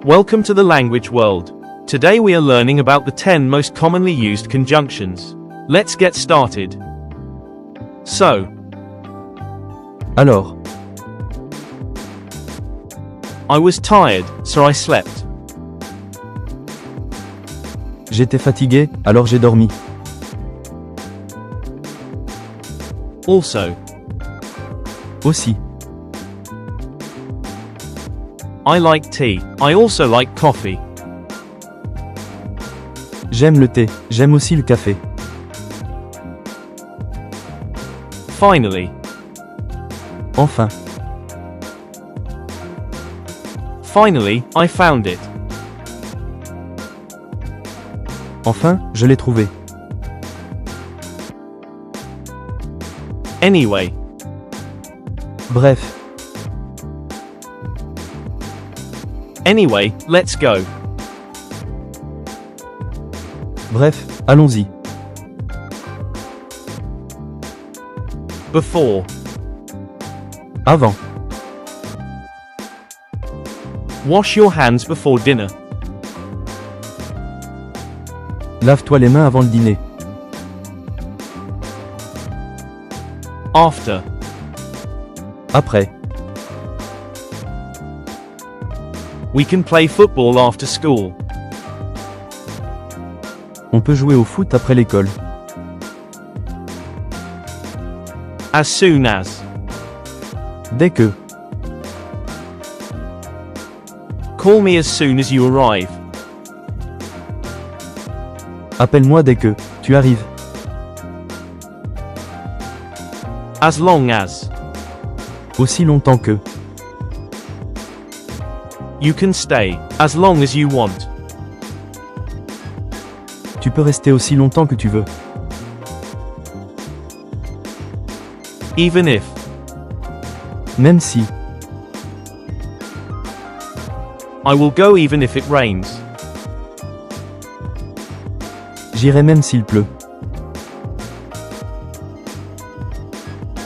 Welcome to the language world. Today we are learning about the 10 most commonly used conjunctions. Let's get started. So, Alors, I was tired, so I slept. j'étais fatigué, alors j'ai dormi. Also, Aussi, I like tea. I also like coffee. j'aime le thé, j'aime aussi le café. Finally, Enfin, finally, I found it. enfin, je l'ai trouvé. Anyway, Bref, anyway, let's go. bref, allons-y. Before, Avant, wash your hands before dinner. lave-toi les mains avant le dîner. After, Après, we can play football after school. on peut jouer au foot après l'école. As soon as, Dès que, call me as soon as you arrive. appelle-moi dès que, tu arrives. As long as, Aussi longtemps que, you can stay, as long as you want. tu peux rester aussi longtemps que tu veux. Even if, Même si, I will go even if it rains. j'irai même s'il pleut.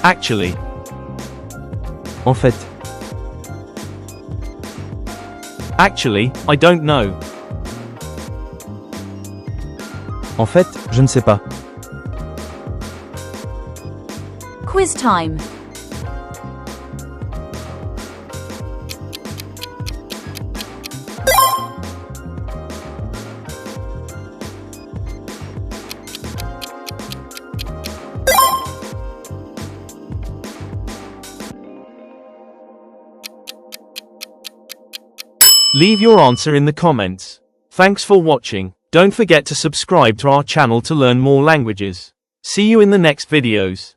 Actually, En fait, actually, I don't know. en fait, je ne sais pas. Quiz time. Leave your answer in the comments. Thanks for watching. Don't forget to subscribe to our channel to learn more languages. See you in the next videos.